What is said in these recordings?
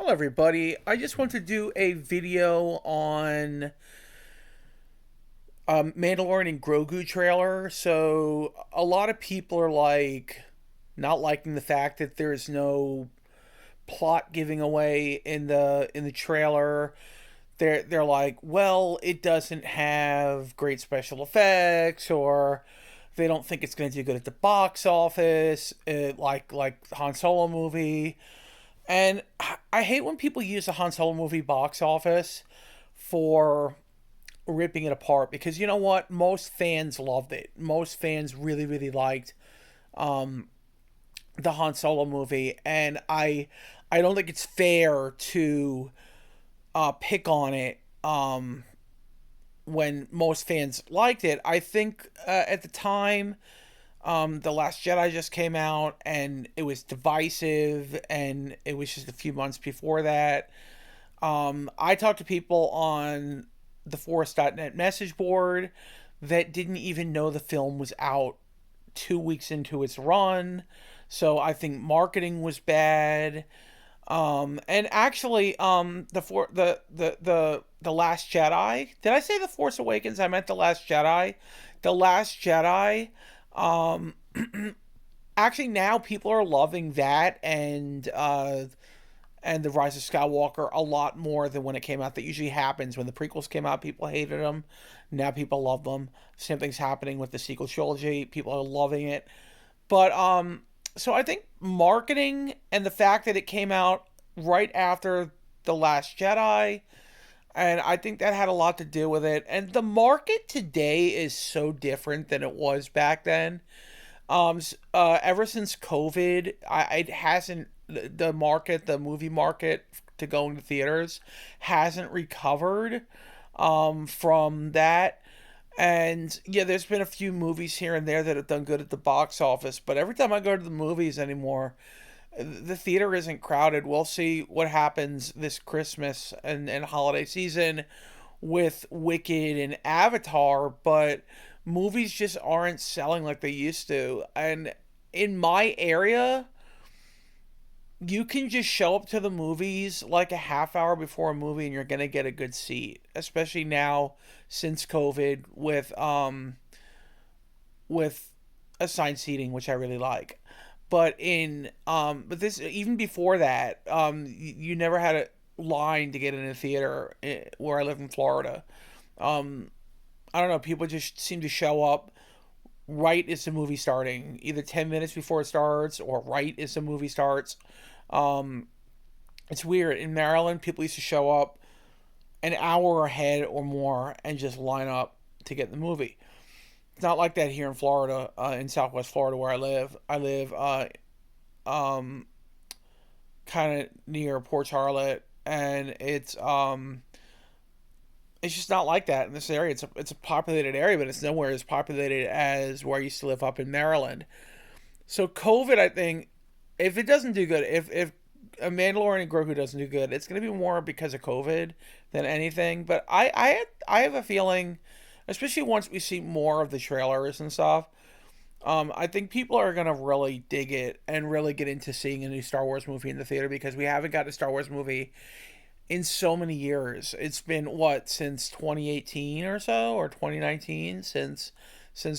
Hello, everybody. I just want to do a video on Mandalorian and Grogu trailer. So a lot of people are like not liking the fact that there's no plot giving away in the trailer. They're like, well, it doesn't have great special effects, or they don't think it's going to do good at the box office, like Han Solo movie. And I hate when people use the Han Solo movie box office for ripping it apart, because you know what? Most fans loved it. Most fans really, really liked um, the Han Solo movie, and I don't think it's fair to pick on it when most fans liked it. I think at the time, The Last Jedi just came out, and it was divisive, and it was just a few months before that. I talked to people on the Force.net message board that didn't even know the film was out 2 weeks into its run. So I think marketing was bad. And actually, the Last Jedi. Did I say the Force Awakens? I meant the Last Jedi. The Last Jedi. Um, Actually, now people are loving that and the Rise of Skywalker a lot more than when it came out. That usually happens when the prequels came out. People hated them. Now people love them. Same thing's happening with the sequel trilogy. People are loving it. But so I think marketing and the fact that it came out right after The Last Jedi, and I think that had a lot to do with it. And the market today is so different than it was back then. Ever since COVID, it hasn't the market, the movie market to go into theaters, hasn't recovered from that. And yeah, there's been a few movies here and there that have done good at the box office, but every time I go to the movies anymore, the theater isn't crowded. We'll see what happens this Christmas and holiday season with Wicked and Avatar, but movies just aren't selling like they used to. And in my area, you can just show up to the movies like a half hour before a movie and you're going to get a good seat, especially now since COVID with assigned seating, which I really like. But this, even before that, you never had a line to get in a theater where I live in Florida. Um, I don't know. People just seem to show up right as the movie starting, either 10 minutes before it starts or right as the movie starts. Um, it's weird. In Maryland, people used to show up an hour ahead or more and just line up to get the movie. It's not like that here in Florida, in Southwest Florida, where I live. I live um, kind of near Port Charlotte, and it's just not like that in this area. It's a populated area, but it's nowhere as populated as where I used to live up in Maryland. So COVID, I think, if it doesn't do good, if a Mandalorian and Grogu doesn't do good, it's going to be more because of COVID than anything. But I have a feeling, especially once we see more of the trailers and stuff, I think people are going to really dig it and really get into seeing a new Star Wars movie in the theater, because we haven't got a Star Wars movie in so many years. It's been what, since 2018 or so, or 2019, since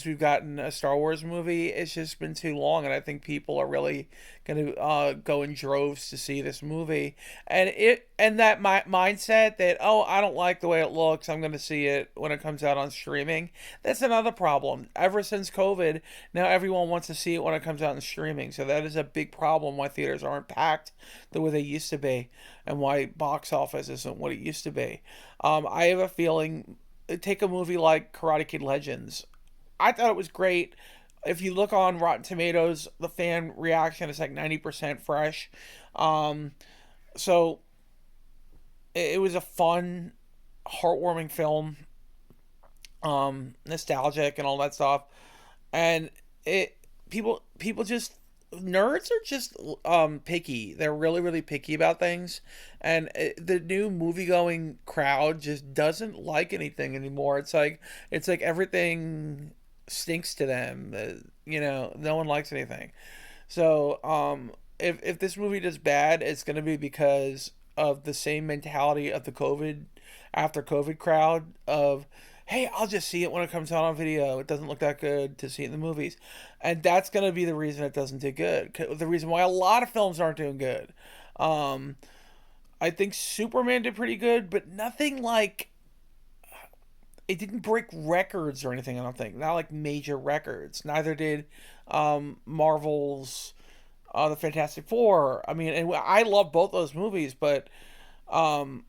we've gotten a Star Wars movie. It's just been too long, and I think people are really going to go in droves to see this movie. And that mindset that, oh, I don't like the way it looks, I'm going to see it when it comes out on streaming. That's another problem. Ever since COVID, now everyone wants to see it when it comes out in streaming. So that is a big problem why theaters aren't packed the way they used to be, and why box office isn't what it used to be. I have a feeling. Take a movie like Karate Kid Legends. I thought it was great. If you look on Rotten Tomatoes, the fan reaction is like 90% fresh. Um, so it was a fun, heartwarming film, nostalgic and all that stuff. And it people just, nerds are just picky. They're really, really picky about things, and the new movie going crowd just doesn't like anything anymore. It's like everything stinks to them. No one likes anything. So if this movie does bad, it's gonna be because of the same mentality of the COVID after COVID crowd of, hey, I'll just see it when it comes out on video. It doesn't look that good to see it in the movies. And that's going to be the reason it doesn't do good. The reason why a lot of films aren't doing good. Um, I think Superman did pretty good, but nothing like, it didn't break records or anything, I don't think. Not like major records. Neither did Marvel's The Fantastic Four. I mean, and I love both those movies, but um,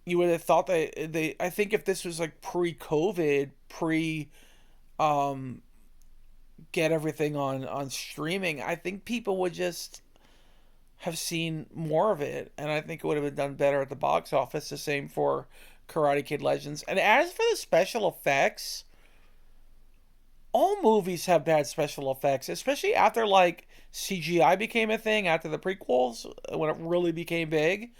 you would have thought that I think if this was like pre-COVID, um, get everything on streaming, I think people would just have seen more of it, and I think it would have been done better at the box office. The same for Karate Kid Legends. And as for the special effects, all movies have bad special effects, especially after like CGI became a thing after the prequels when it really became big.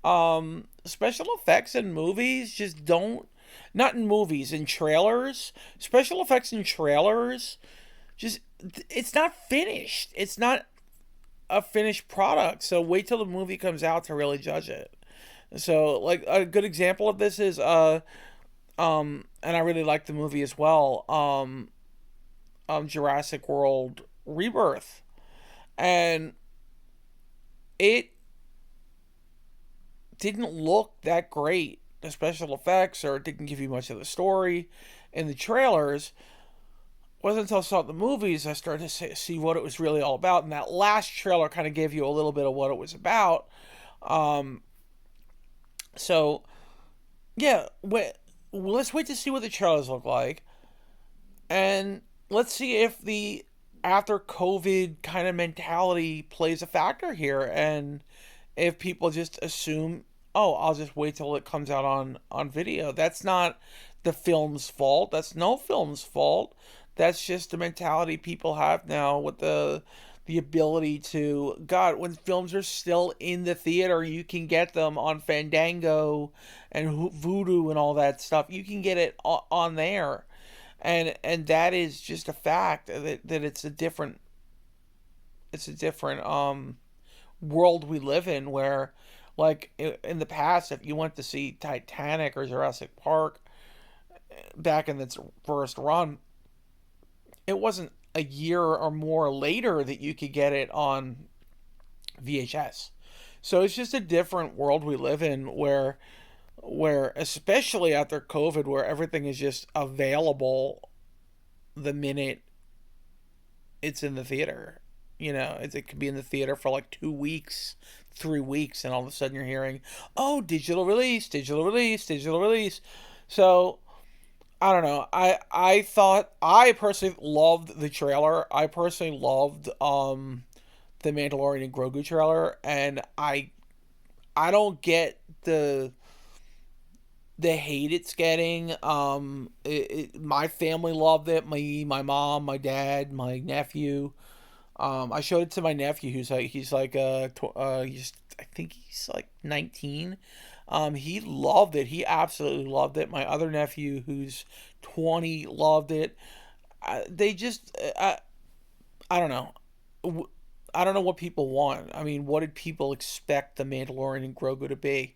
Special effects in movies just don't, not in movies, in trailers. Special effects in trailers just, it's not finished. It's not a finished product. So wait till the movie comes out to really judge it. So like a good example of this is and I really like the movie as well. Jurassic World Rebirth. And it didn't look that great, the special effects, or it didn't give you much of the story in the trailers. It wasn't until I saw the movies I started to see what it was really all about, and that last trailer kind of gave you a little bit of what it was about. So yeah, let's wait to see what the trailers look like, and let's see if the after COVID kind of mentality plays a factor here, and if people just assume, oh, I'll just wait till it comes out on video. That's not the film's fault. That's no film's fault. That's just the mentality people have now with the ability to, God, when films are still in the theater, you can get them on Fandango and Vudu and all that stuff. You can get it on there. And that is just a fact that it's a different world we live in, where like in the past, if you went to see Titanic or Jurassic Park back in its first run, it wasn't a year or more later that you could get it on VHS. So it's just a different world we live in, where especially after COVID, where everything is just available the minute it's in the theater. You know, it could be in the theater for like 2 weeks, 3 weeks, and all of a sudden you're hearing, oh, digital release, digital release, digital release. So I don't know. I thought, I personally loved the trailer. I personally loved the Mandalorian and Grogu trailer, and I don't get the hate it's getting. My family loved it. My mom, my dad, my nephew. I showed it to my nephew, I think he's like 19. He loved it. He absolutely loved it. My other nephew, who's 20, loved it. They just, I don't know. I don't know what people want. I mean, what did people expect the Mandalorian and Grogu to be?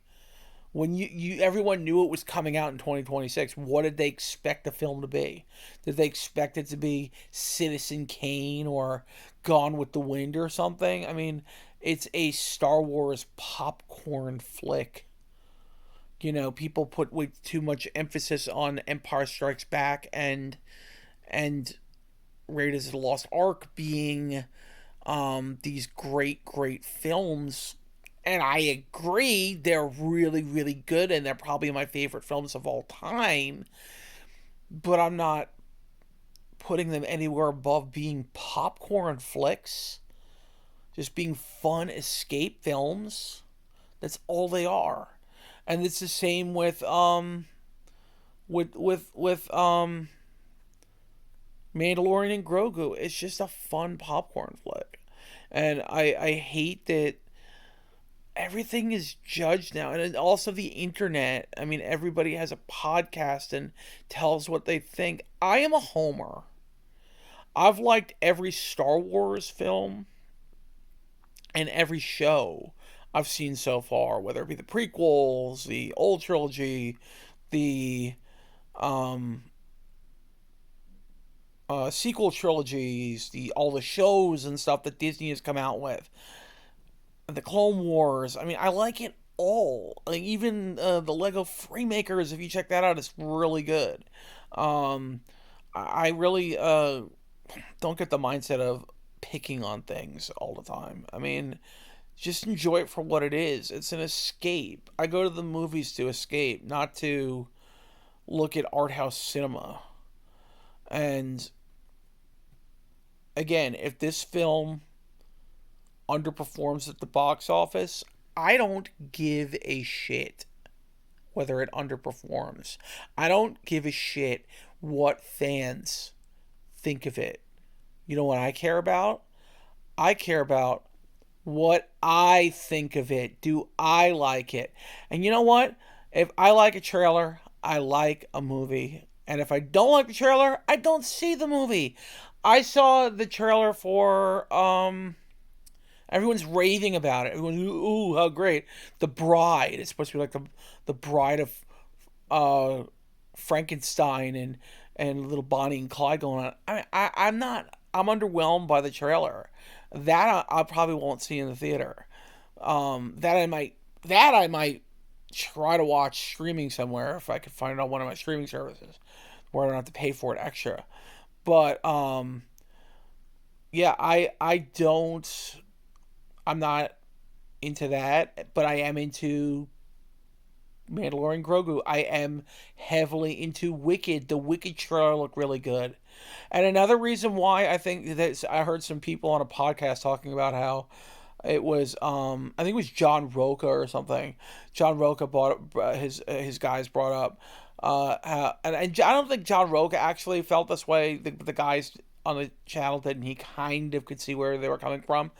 When everyone knew it was coming out in 2026, what did they expect the film to be? Did they expect it to be Citizen Kane or Gone with the Wind or something? I mean, it's a Star Wars popcorn flick. You know, people put way too much emphasis on Empire Strikes Back and Raiders of the Lost Ark being these great films. And I agree, they're really, really good, and they're probably my favorite films of all time. But I'm not putting them anywhere above being popcorn flicks. Just being fun escape films. That's all they are. And it's the same with Mandalorian and Grogu. It's just a fun popcorn flick. And I hate that everything is judged now, and also the internet. I mean, everybody has a podcast and tells what they think. I am a homer. I've liked every Star Wars film and every show. I've seen so far, whether it be the prequels, the old trilogy, the um, sequel trilogies, the all the shows and stuff that Disney has come out with, the Clone Wars. I mean, I like it all. Like even the Lego Freemakers, if you check that out, it's really good. Um, I really don't get the mindset of picking on things all the time. I mean, just enjoy it for what it is. It's an escape. I go to the movies to escape, not to look at art house cinema. And again, if this film underperforms at the box office, I don't give a shit whether it underperforms. I don't give a shit what fans think of it. You know what I care about? I care about what I think of it. Do I like it? And you know what? If I like a trailer, I like a movie. And if I don't like the trailer, I don't see the movie. I saw the trailer for everyone's raving about it. Everyone's ooh, how great. The Bride. It's supposed to be like the bride of uh Frankenstein and little Bonnie and Clyde going on. I'm not. I'm underwhelmed by the trailer. That I probably won't see in the theater. That I might. That I might try to watch streaming somewhere if I could find it on one of my streaming services where I don't have to pay for it extra. But yeah, I don't. I'm not into that, but I am into Mandalorian Grogu. I am heavily into Wicked. The Wicked trailer looked really good. And another reason why I think that I heard some people on a podcast talking about how it was I think it was John Roca or something. John Roca brought up, his guys brought up and I don't think John Roca actually felt this way. The guys on the channel did, and he kind of could see where they were coming from.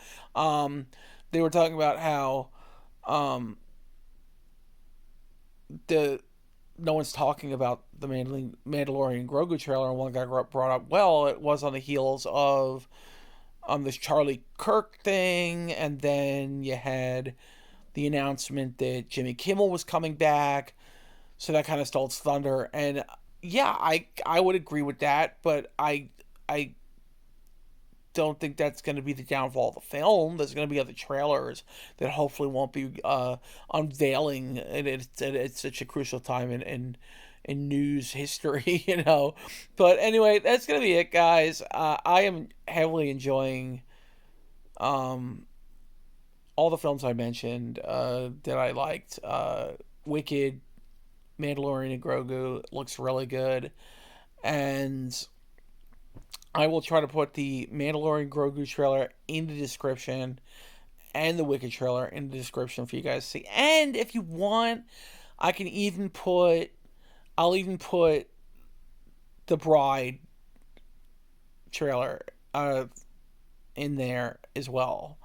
They were talking about how the no one's talking about the Mandalorian Grogu trailer, and one guy brought up, well, it was on the heels of this Charlie Kirk thing, and then you had the announcement that Jimmy Kimmel was coming back, so that kind of stole its thunder. And yeah, I would agree with that, but I don't think that's going to be the downfall of the film. There's going to be other trailers that hopefully won't be unveiling, and it's such a crucial time in news history, you know. But anyway, that's going to be it, guys. I am heavily enjoying all the films I mentioned that I liked. Wicked, Mandalorian, and Grogu looks really good, and I will try to put the Mandalorian Grogu trailer in the description and the Wicked trailer in the description for you guys to see. And if you want, I can even put, I'll even put the Bride trailer in there as well.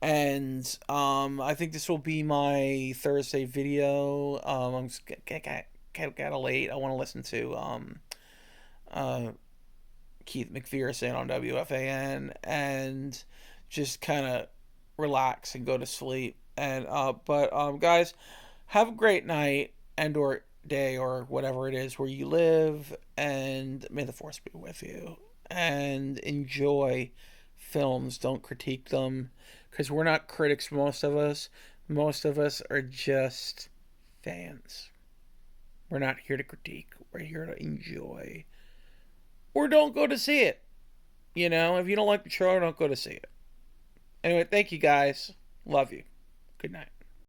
And I think this will be my Thursday video. I'm just kind of late. I want to listen to Keith McPherson on WFAN and just kind of relax and go to sleep. And but guys, have a great night and or day or whatever it is where you live, and may the force be with you. And enjoy films. Don't critique them, because we're not critics. Most of us are just fans. We're not here to critique. We're here to enjoy. Or don't go to see it. You know, if you don't like the trailer, don't go to see it. Anyway, thank you guys. Love you. Good night.